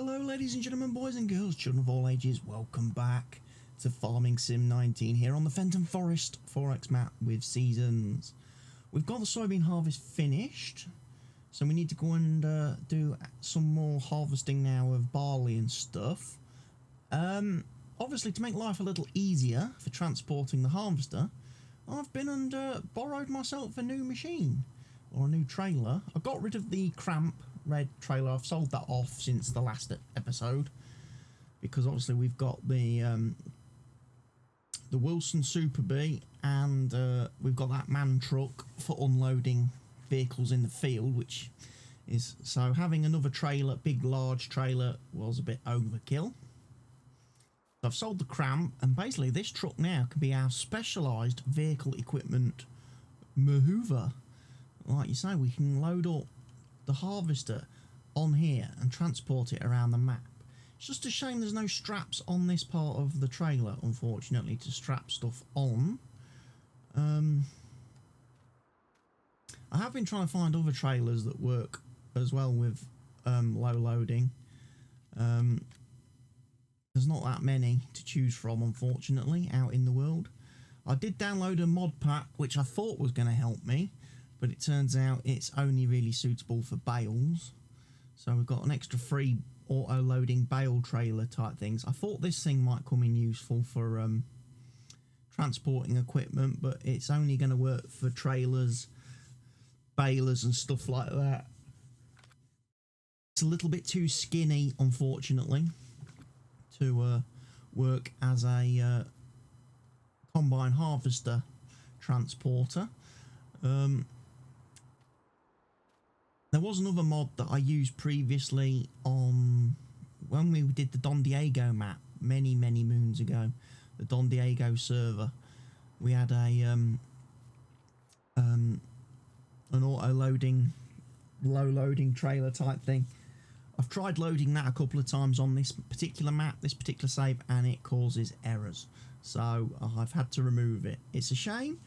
Hello ladies and gentlemen, boys and girls, children of all ages, welcome back to Farming Sim 19 here on the Fenton Forest 4X map with seasons. We've got the soybean harvest finished, so we need to go and do some more harvesting now of barley and stuff. Obviously to make life a little easier for transporting the harvester, I've been and borrowed myself a new machine, or a new trailer. I got rid of the cramp red trailer. I've sold that off since the last episode because obviously we've got the Wilson Super Bee and we've got that man truck for unloading vehicles in the field, which is so having another trailer, big large trailer, was a bit overkill. So I've sold the cramp, and basically this truck now can be our specialised vehicle equipment mover. Like you say, we can load up the harvester on here and transport it around the map. It's just a shame there's no straps on this part of the trailer, unfortunately, to strap stuff on. I have been trying to find other trailers that work as well with low loading. There's not that many to choose from, unfortunately, out in the world. I did download a mod pack which I thought was going to help me, but it turns out it's only really suitable for bales. So we've got an extra free auto-loading bale trailer type things. I thought this thing might come in useful for transporting equipment, but it's only going to work for trailers, balers and stuff like that. It's a little bit too skinny, unfortunately, to work as a combine harvester transporter. There was another mod that I used previously on when we did the Don Diego map many moons ago, the Don Diego server. We had a an auto-loading, low-loading trailer type thing. I've tried loading that a couple of times on this particular map, this particular save, and it causes errors. So I've had to remove it. It's a shame.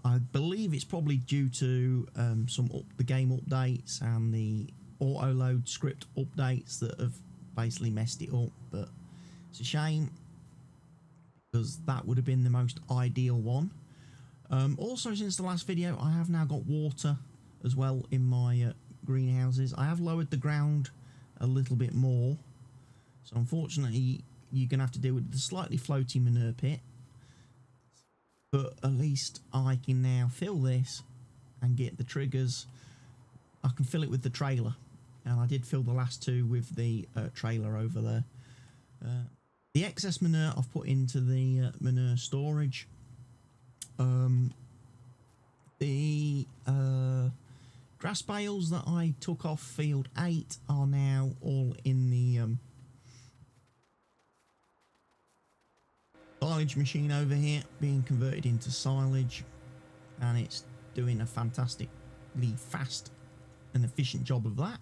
I believe it's probably due to the game updates and the auto-load script updates that have basically messed it up, but it's a shame because that would have been the most ideal one. Also, since the last video, I have now got water as well in my greenhouses. I have lowered the ground a little bit more, so unfortunately you're going to have to deal with the slightly floaty manure pit. But at least I can now fill this and get the triggers. I can fill it with the trailer. And I did fill the last two with the trailer over there. The excess manure I've put into the manure storage. The grass bales that I took off field 8 are now all in the silage machine over here, being converted into silage, and it's doing a fantastically fast and efficient job of that.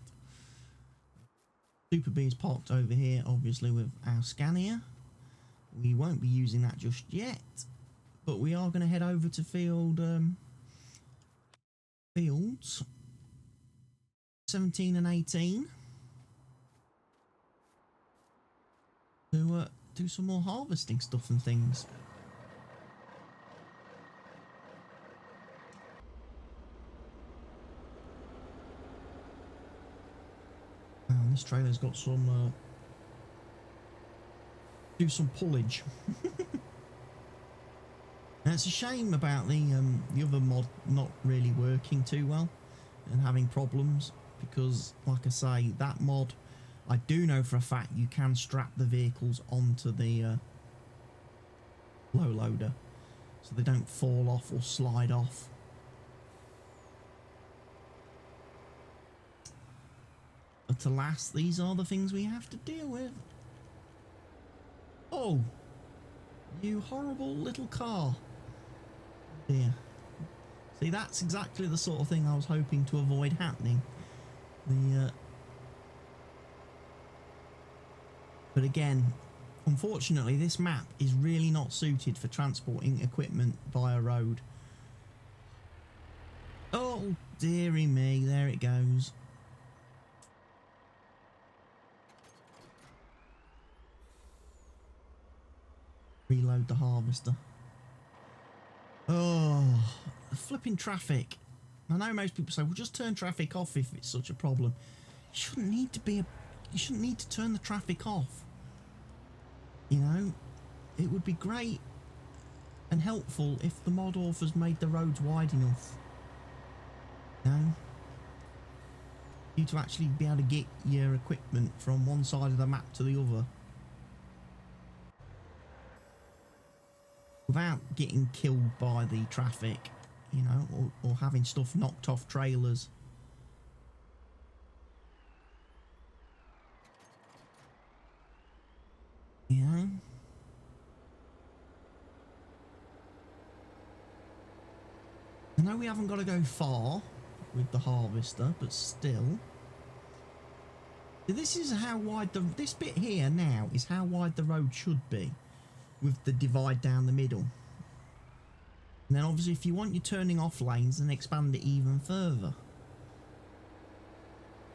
Super Bee is parked over here, obviously, with our Scania. We won't be using that just yet, but we are going to head over to fields 17 and 18 to do some more harvesting stuff and things. And this trailer's got some do some pullage. And it's a shame about the other mod not really working too well and having problems, because like I say, that mod, I do know for a fact you can strap the vehicles onto the low loader so they don't fall off or slide off. But alas, these are the things we have to deal with. Oh, you horrible little car. Dear. See, that's exactly the sort of thing I was hoping to avoid happening. But again, unfortunately, this map is really not suited for transporting equipment via road. Oh, dearie me, there it goes. unload the harvester. Oh, the flipping traffic. I know most people say, well, just turn traffic off if it's such a problem. You shouldn't need to turn the traffic off. You know, it would be great and helpful if the mod authors made the roads wide enough. You know, you to actually be able to get your equipment from one side of the map to the other without getting killed by the traffic, you know, or having stuff knocked off trailers. You know? I know we haven't got to go far with the harvester, but still. This is how wide this bit here now is how wide the road should be, with the divide down the middle. And then obviously if you want your turning off lanes, then expand it even further.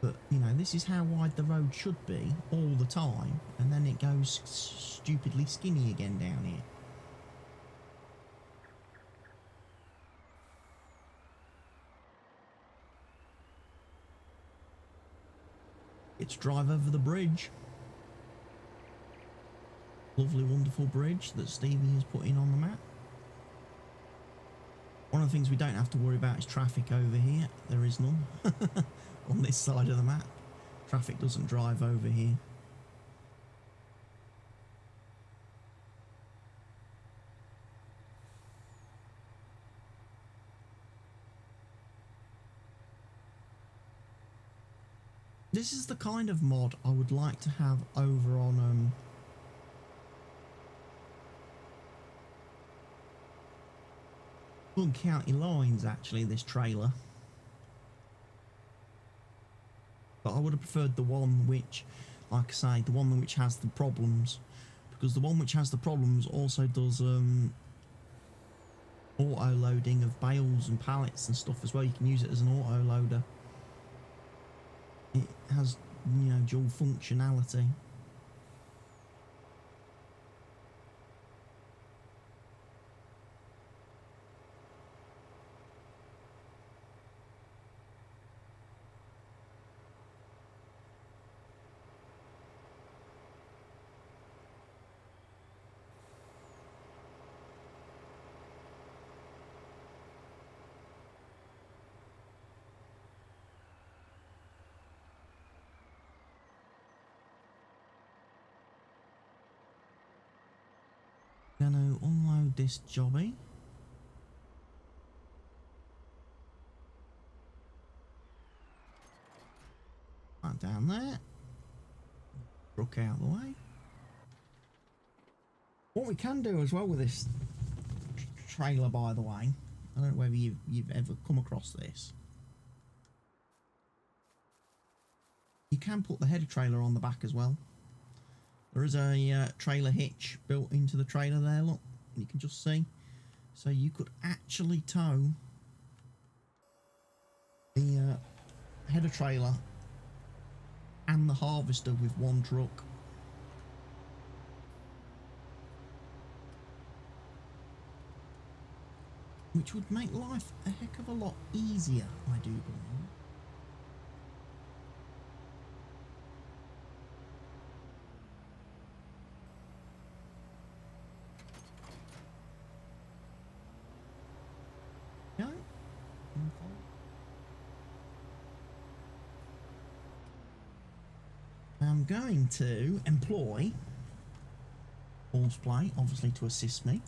But, you know, this is how wide the road should be all the time, and then it goes stupidly skinny again down here. It's drive over the bridge. Lovely, wonderful bridge that Stevie has put in on the map. One of the things we don't have to worry about is traffic over here. There is none on this side of the map. Traffic doesn't drive over here. This is the kind of mod I would like to have over on County Lines, actually, this trailer. But I would have preferred the one which, like I say, the one which has the problems, because the one which has the problems also does auto loading of bales and pallets and stuff as well. You can use it as an auto loader. It has, you know, dual functionality. Gonna unload this jobby. Right down there. Truck out of the way. What we can do as well with this trailer, by the way, I don't know whether you've ever come across this. You can put the header trailer on the back as well. There is a trailer hitch built into the trailer there, look, you can just see. So you could actually tow the header trailer and the harvester with one truck. Which would make life a heck of a lot easier, I do believe. I'm going to employ Horseplay, obviously, to assist me.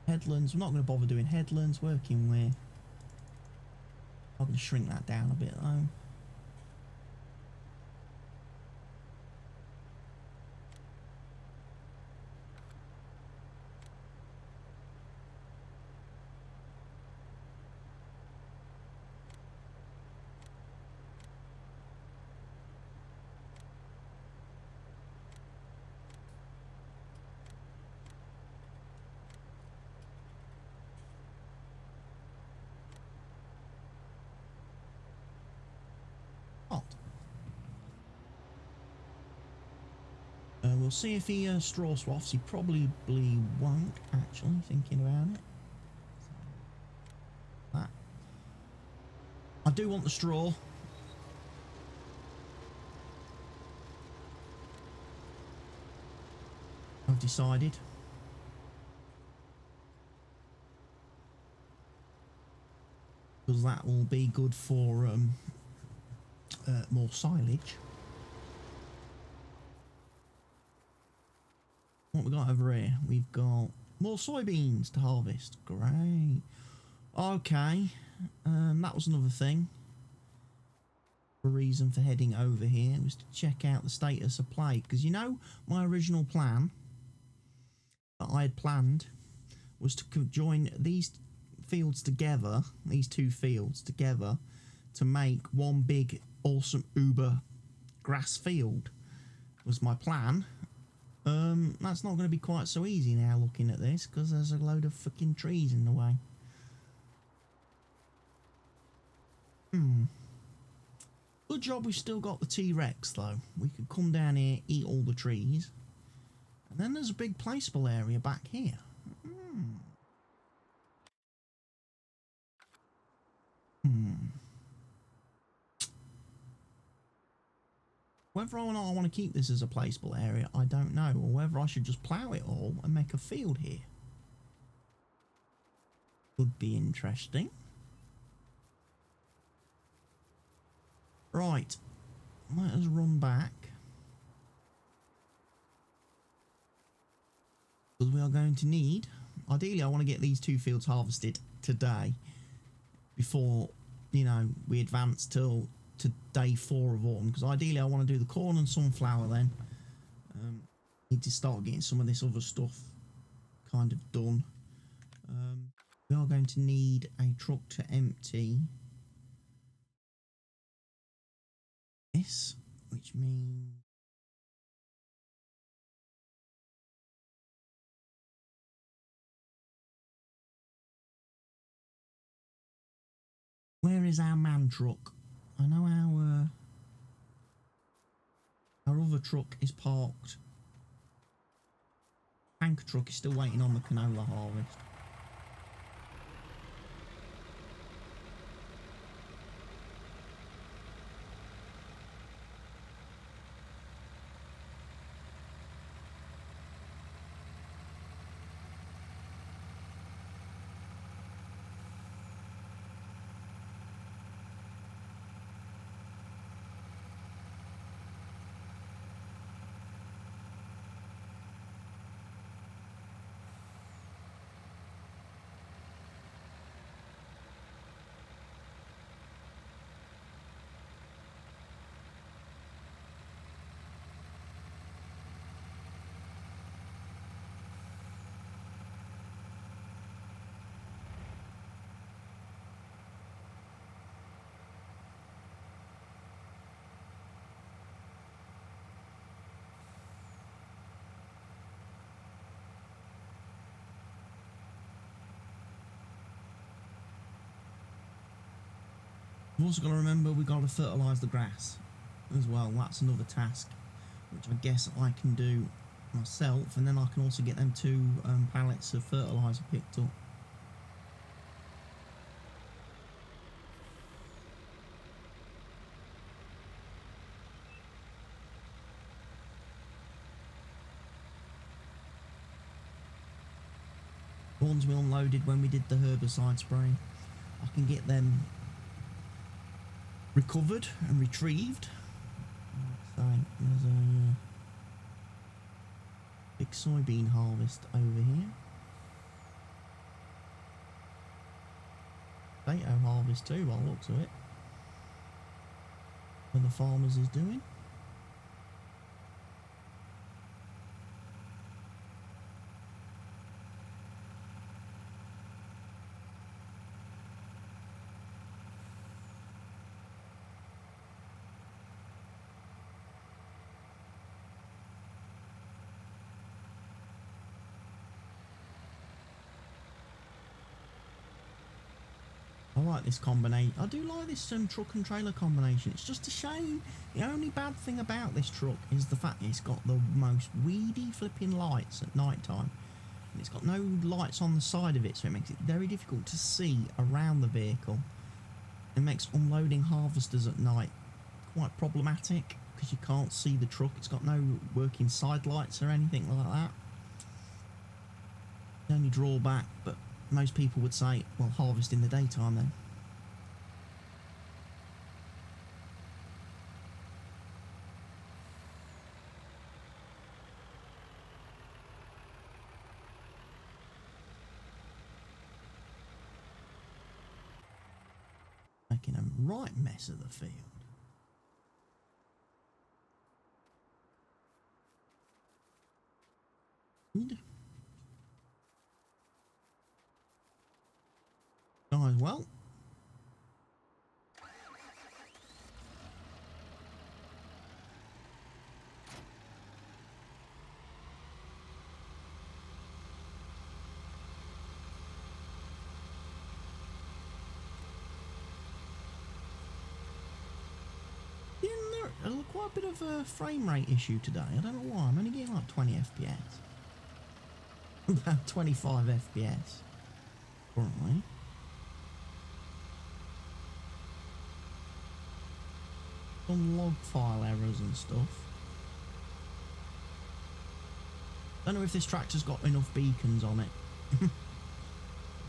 Headlands, we're not going to bother doing headlands, working where. I'm going to shrink that down a bit though. we'll see if he straw swaths. He probably won't, actually, thinking about it. So, that. I do want the straw. I've decided. Because that will be good for more silage. What we got over here? We've got more soybeans to harvest. Great. Okay. That was another thing. The reason for heading over here was to check out the status of play. Because you know, my original plan that I had planned was to join these fields together, these two fields together, to make one big, awesome, uber grass field. Was my plan. That's not going to be quite so easy now looking at this, because there's a load of fucking trees in the way. Good job we've still got the T-Rex though. We could come down here, eat all the trees. And then there's a big placeable area back here. Whether or not I want to keep this as a placeable area, I don't know. Or whether I should just plough it all and make a field here. Would be interesting. Right. Let us run back. Because we are going to need... Ideally, I want to get these two fields harvested today. Before, you know, we advance till... to day 4 of autumn, because ideally I want to do the corn and sunflower then. Need to start getting some of this other stuff kind of done. We are going to need a truck to empty this, which means where is our man truck? I know our other truck is parked. Tanker truck is still waiting on the canola harvest. We've also got to remember we've got to fertilise the grass as well. That's another task, which I guess I can do myself, and then I can also get them 2 pallets of fertiliser picked up. The ones we unloaded when we did the herbicide spraying, I can get them recovered and retrieved. So there's a big soybean harvest over here. Potato harvest too, by the looks of it. What the farmers is doing. I like this combination. I do like this truck and trailer combination. It's just a shame. The only bad thing about this truck is the fact it's got the most weedy flipping lights at night time. And it's got no lights on the side of it, so it makes it very difficult to see around the vehicle. It makes unloading harvesters at night quite problematic because you can't see the truck. It's got no working side lights or anything like that. The only drawback, but most people would say, well, harvest in the daytime then. Making a right mess of the field. Guys, well. Quite a bit of a frame rate issue today. I don't know why. I'm only getting like 20 FPS. About 25 FPS currently. Some log file errors and stuff. Don't know if this tractor's got enough beacons on it.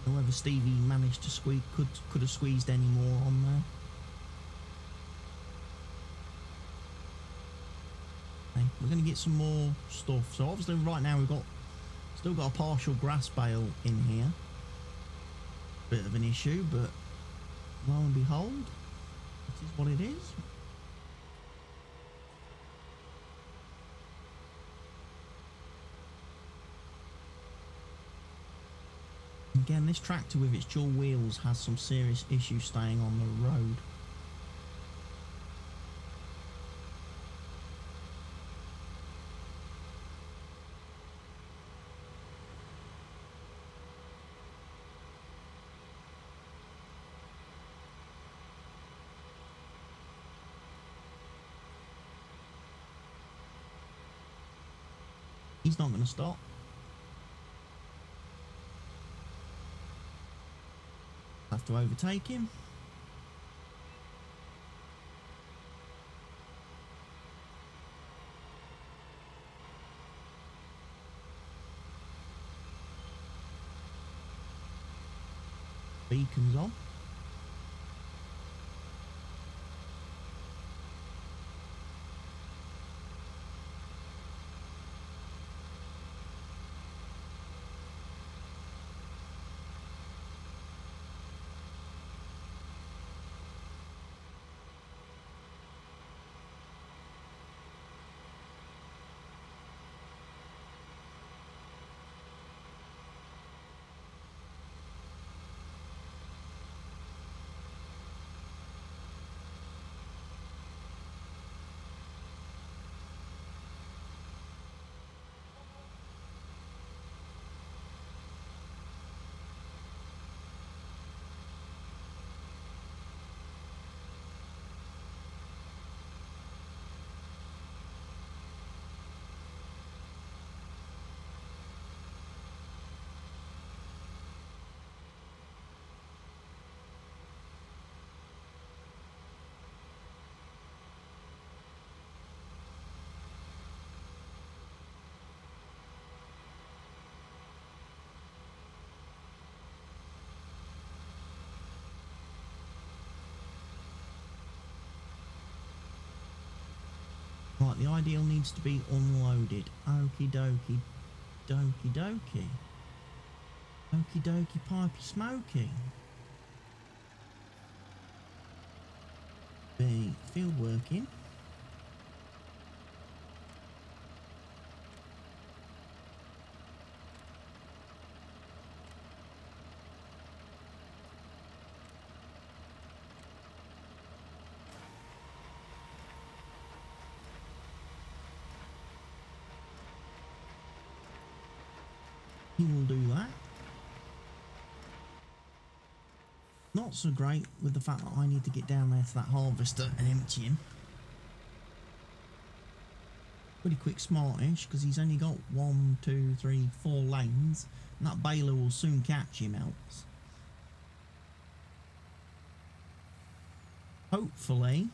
Whether Stevie managed to squeeze, could have squeezed any more on there. We're going to get some more stuff. So obviously right now we've still got a partial grass bale in here. Bit of an issue, but lo and behold, it is what it is. Again, this tractor with its dual wheels has some serious issues staying on the road. He's not going to stop. Have to overtake him. Beacons on. Right, the ideal needs to be unloaded. Okie dokie. Dokie dokie. Okie dokie pipey smoky. B, field working. He will do that. Not so great with the fact that I need to get down there to that harvester and empty him. Pretty quick smartish, because he's only got 1, 2, 3, 4 lanes, and that baler will soon catch him else. Hopefully.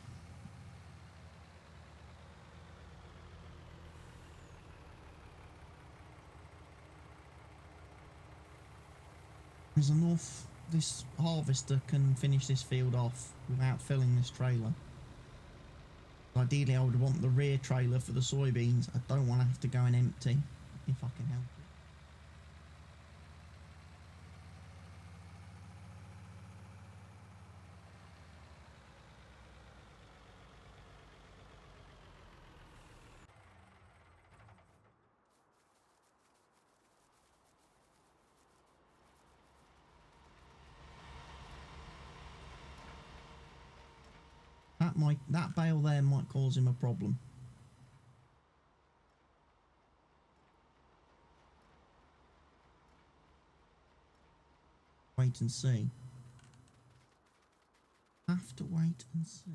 There's enough, this harvester can finish this field off without filling this trailer. Ideally I would want the rear trailer for the soybeans. I don't want to have to go and empty if I can help it. That bale there might cause him a problem. Wait and see. Have to wait and see.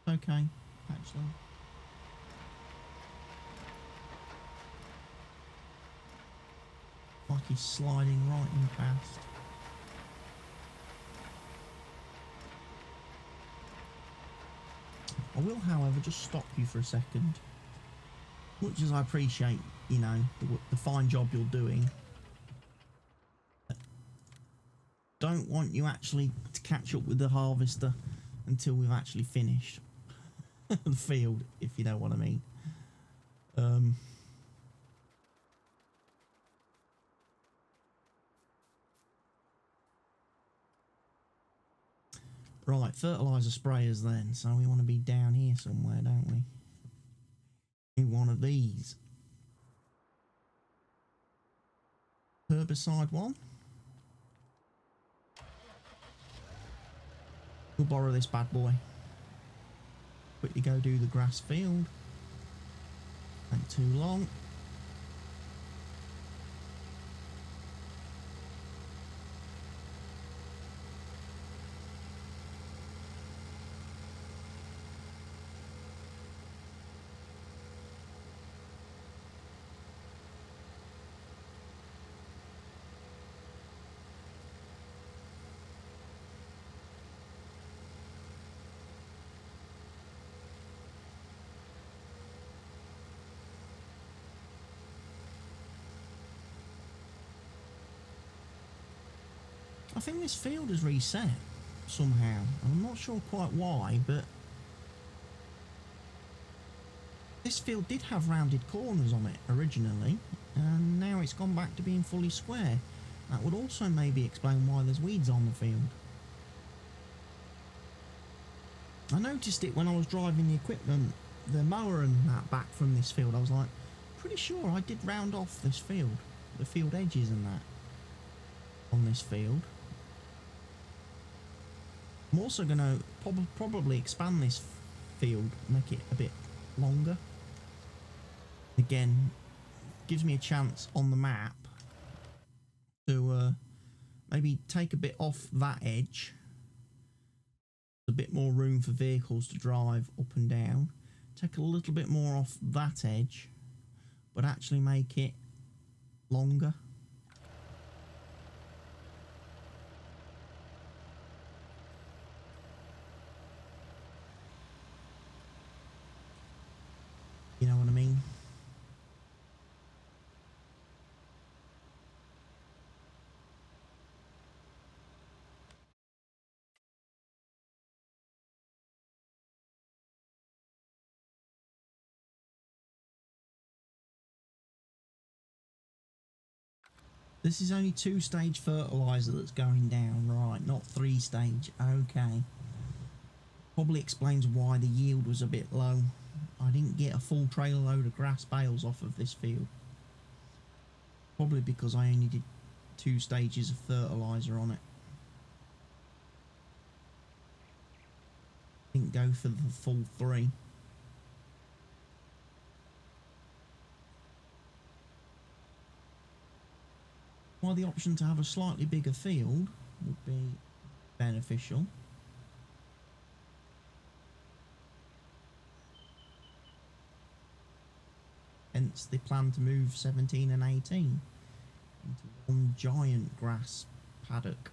Okay, actually. Like he's sliding right in past. I will, however, just stop you for a second. Much as I appreciate, you know, the fine job you're doing, don't want you actually to catch up with the harvester until we've actually finished the field, if you know what I mean. Right, fertiliser sprayers then. So we want to be down here somewhere, don't we? In one of these. Herbicide one. We'll borrow this bad boy. Quickly go do the grass field. Ain't too long. I think this field is reset somehow. I'm not sure quite why, but this field did have rounded corners on it originally, and now it's gone back to being fully square. That would also maybe explain why there's weeds on the field. I noticed it when I was driving the equipment, the mower and that back from this field. I was like, pretty sure I did round off this field, the field edges and that on this field. I'm also going to probably expand this field, make it a bit longer. Again, gives me a chance on the map to maybe take a bit off that edge. A bit more room for vehicles to drive up and down. Take a little bit more off that edge, but actually make it longer. You know what I mean? This is only 2-stage fertiliser that's going down, right? Not 3-stage. Okay. Probably explains why the yield was a bit low. I didn't get a full trailer load of grass bales off of this field. Probably because I only did 2 stages of fertiliser on it. Didn't go for the full 3. While the option to have a slightly bigger field would be beneficial. Hence the plan to move 17 and 18 into one giant grass paddock.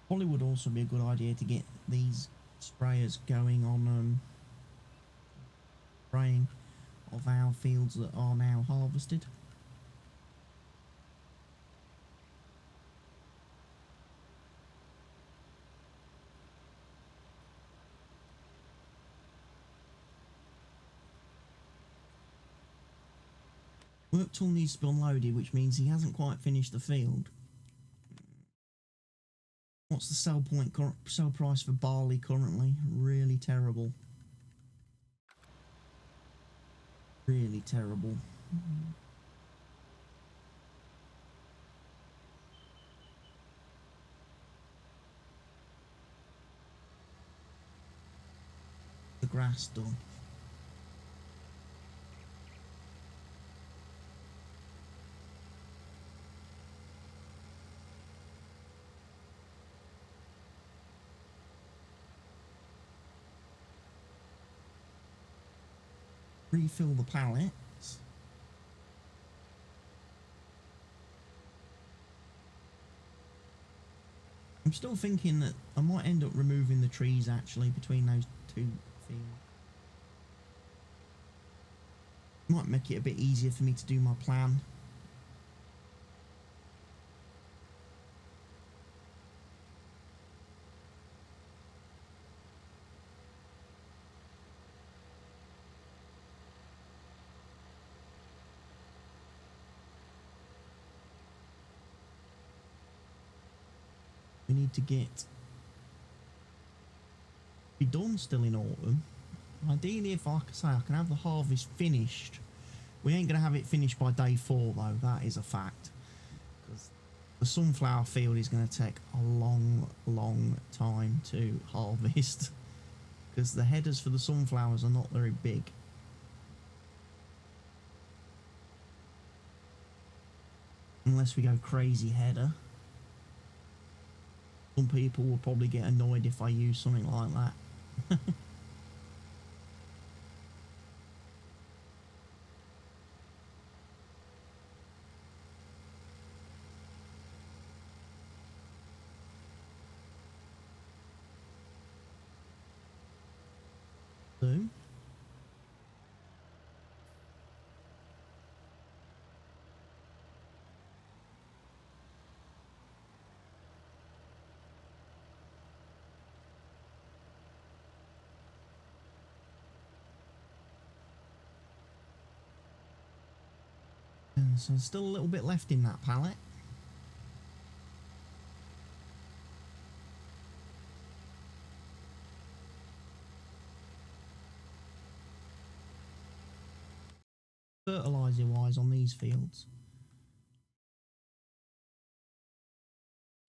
Probably would also be a good idea to get these sprayers going on spraying of our fields that are now harvested. Work tool needs to be unloaded, which means he hasn't quite finished the field. What's the sell price for barley currently? Really terrible. Really terrible. The grass done. Refill the pallets. I'm still thinking that I might end up removing the trees actually between those 2 fields. Might make it a bit easier for me to do my plan. We need to be done still in autumn. Ideally, if I say I can have the harvest finished, we ain't going to have it finished by day 4 though, that is a fact. Because the sunflower field is going to take a long time to harvest. Because the headers for the sunflowers are not very big. Unless we go crazy header. Some people will probably get annoyed if I use something like that. do. And so there's still a little bit left in that pallet. Fertiliser wise on these fields,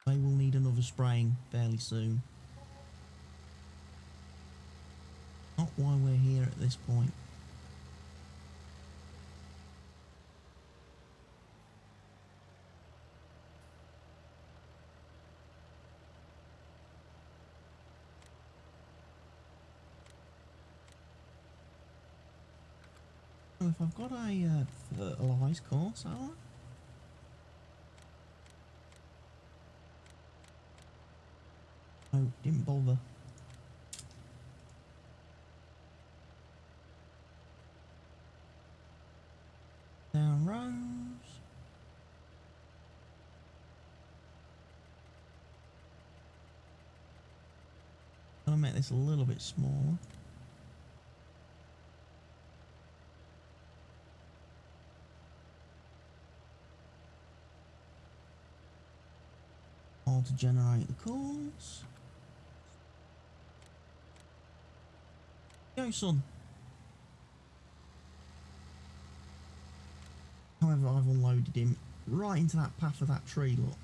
they will need another spraying fairly soon. Not why we're here at this point. Oh, if I've got a fertilise course, have I? Oh, didn't bother. Down rows. Gonna make this a little bit smaller. All to generate the calls. Go, son. However, I've unloaded him right into that path of that tree, look.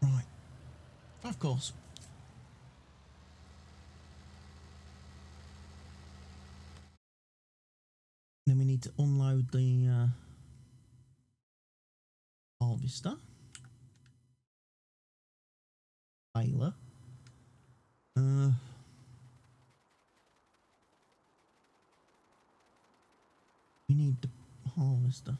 Right. Of course. Then we need to unload the harvester. Baler. We need the harvester.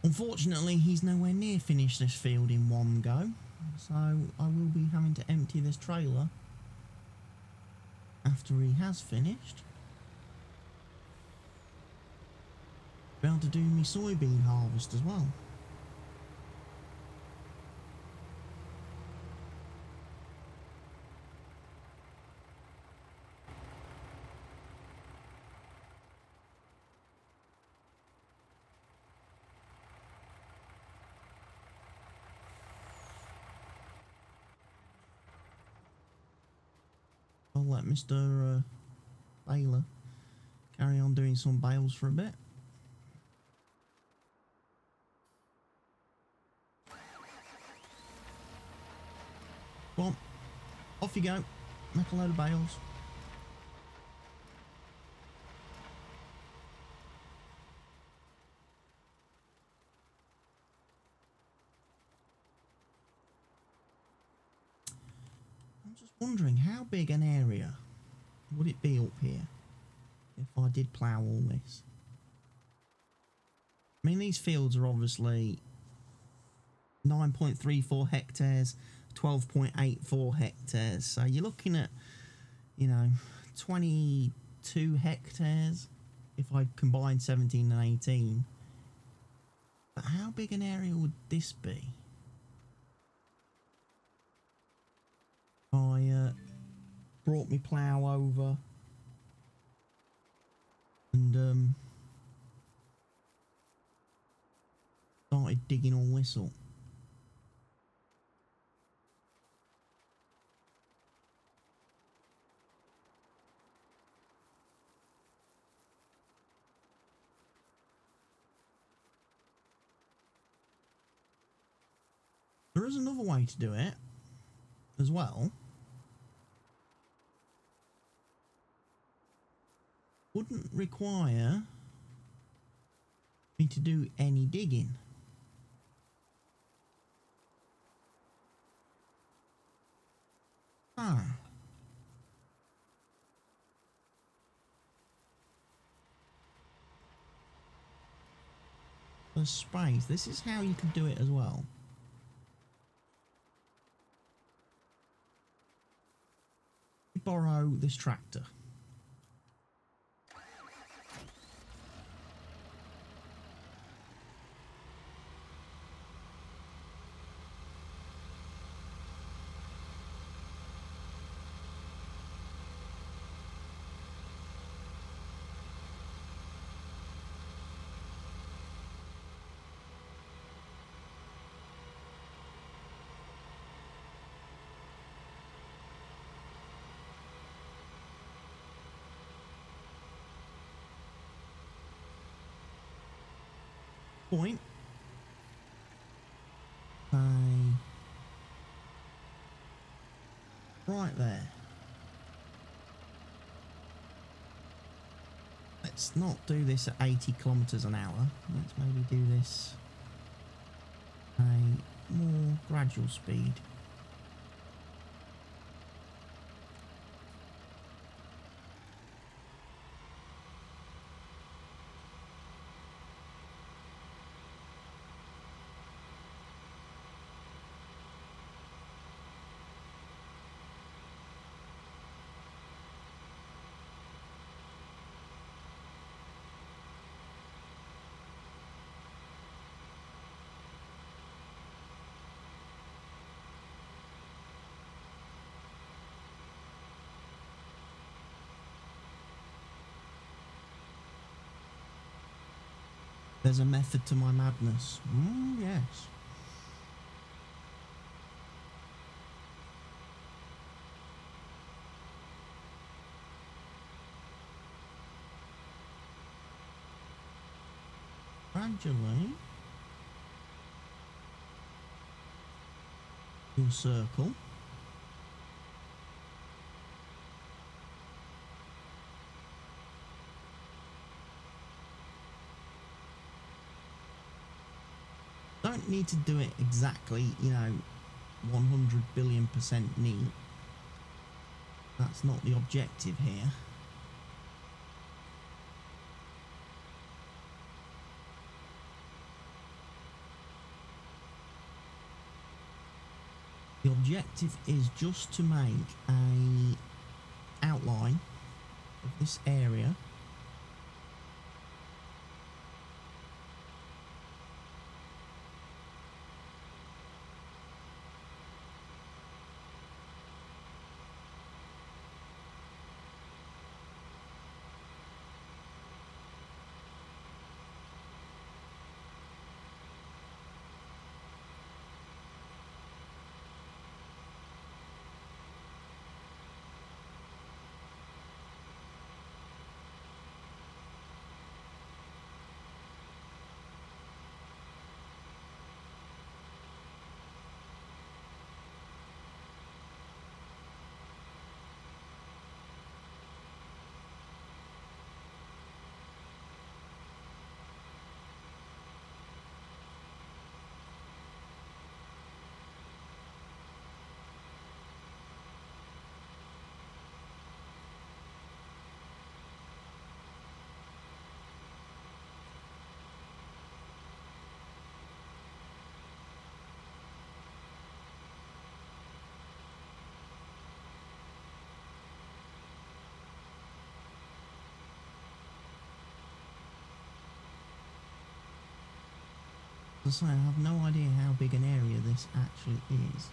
Unfortunately, he's nowhere near finished this field in one go, so I will be having to empty this trailer after he has finished. Be able to do my soybean harvest as well. I'll let Mr. Baler carry on doing some bales for a bit. Come on, off you go, make a load of bales. I'm just wondering how big an area would it be up here if I did plough all this? I mean, these fields are obviously 9.34 hectares, 12.84 hectares. So you're looking at, you know, 22 hectares if I combine 17 and 18. But how big an area would this be? I brought my plough over and started digging all this up. There is another way to do it as well. Wouldn't require me to do any digging. Ah. The space. This is how you can do it as well. Borrow this tractor. Point. Right there. Let's not do this at 80 kilometers an hour. Let's maybe do this at a more gradual speed. There's a method to my madness. Yes. Gradually, your circle. Don't need to do it exactly, you know, 100 billion% neat. That's not the objective here. The objective is just to make a outline of this area. As I say, I have no idea how big an area this actually is.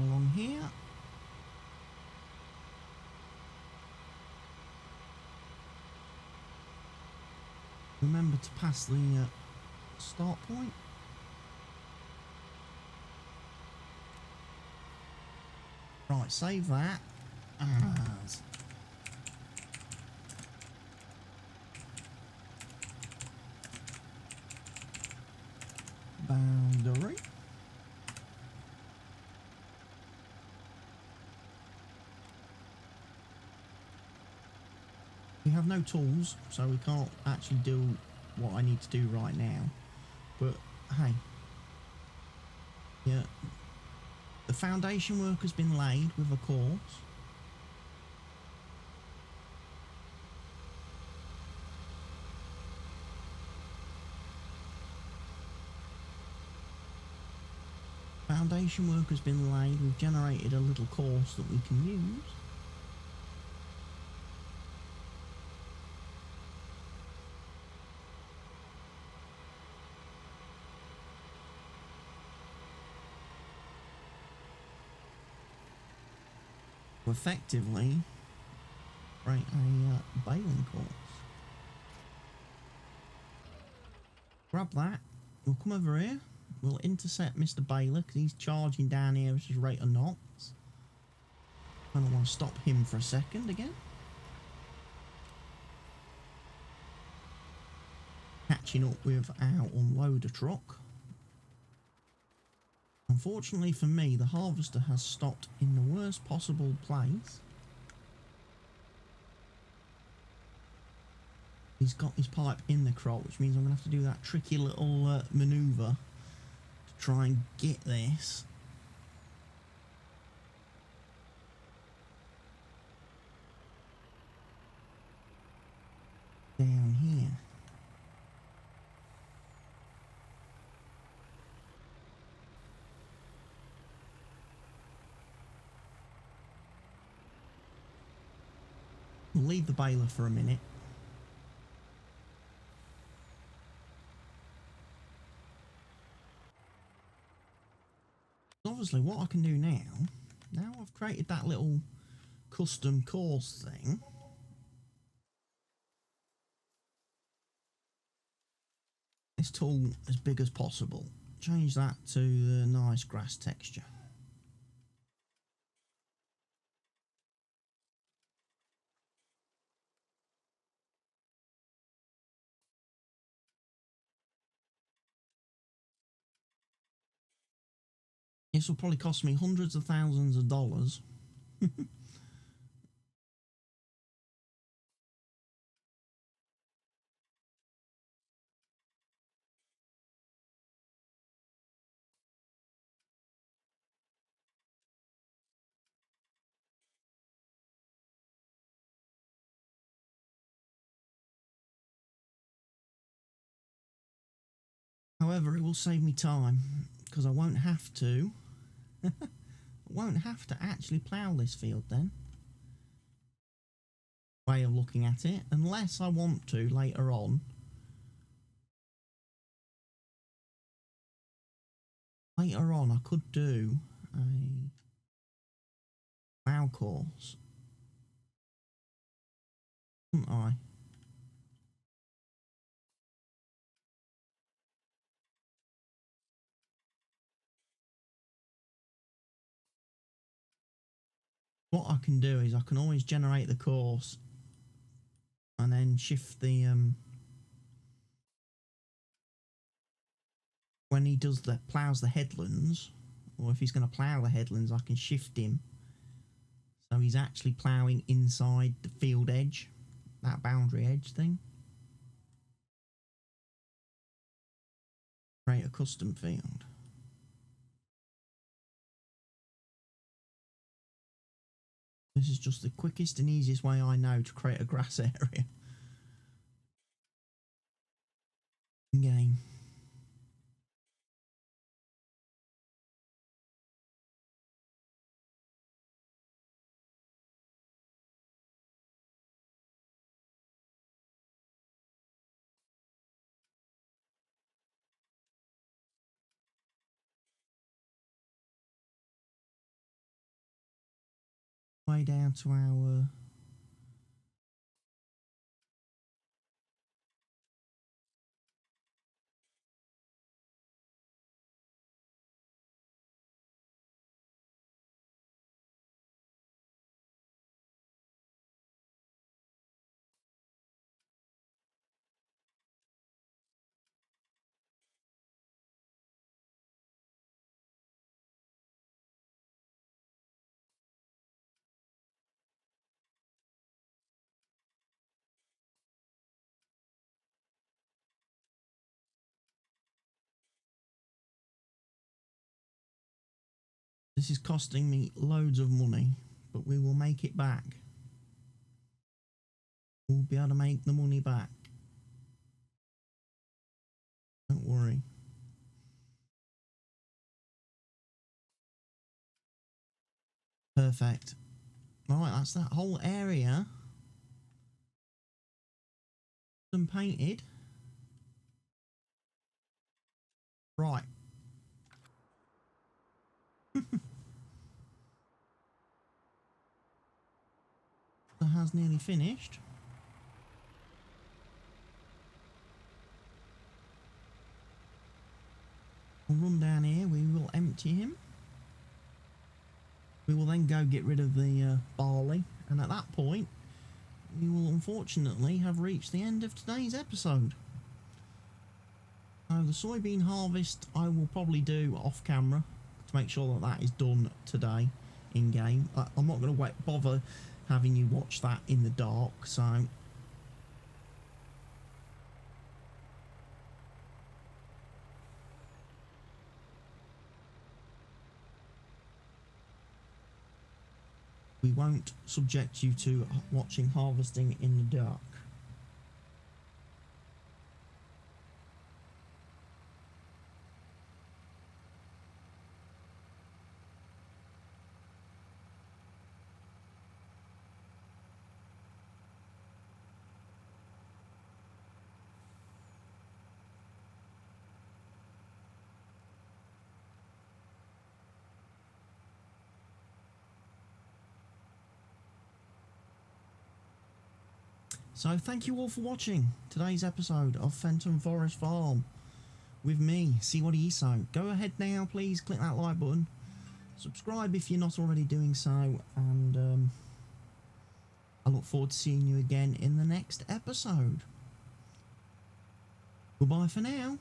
along here. Remember to pass the start point. Right, save that as boundary. We have no tools, so we can't actually do what I need to do right now. But hey, yeah, the foundation work has been laid with a course. Foundation work has been laid. We've generated a little course that we can use. Effectively create a baling course. Grab that. We'll come over here. We'll intercept Mr. Baler because he's charging down here at his rate of knots. I don't want to stop him for a second again. Catching up with our unloader truck. Unfortunately for me, the harvester has stopped in the worst possible place. He's got his pipe in the crop, which means I'm going to have to do that tricky little manoeuvre to try and get this. Down here. We'll leave the baler for a minute. Obviously what I can do now I've created that little custom course thing, this tool as big as possible, change that to the nice grass texture. This will probably cost me hundreds of thousands of dollars. However, it will save me time because I won't have to actually plough this field then. Way of looking at it, unless I want to later on. Later on, I could do a plough course, couldn't I? What I can do is I can always generate the course and then shift the when he does the ploughs the headlands, or if he's going to plough the headlands, I can shift him so he's actually ploughing inside the field edge, that boundary edge thing. Create a custom field. This is just the quickest and easiest way I know to create a grass area. Game. way down to our this is costing me loads of money, but we will make it back. We'll be able to make the money back. Don't worry. Perfect. Right, that's that whole area done painted. Right. That has nearly finished. We'll run down here, we will empty him. We will then go get rid of the barley, and at that point we will unfortunately have reached the end of today's episode. Now the soybean harvest I will probably do off camera to make sure that that is done today in game. I'm not going to bother having you watch that in the dark, so we won't subject you to watching harvesting in the dark. So thank you all for watching today's episode of Fenton Forest Farm with me, See What He So. Go ahead now, please click that like button, subscribe if you're not already doing so, and I look forward to seeing you again in the next episode. Goodbye for now.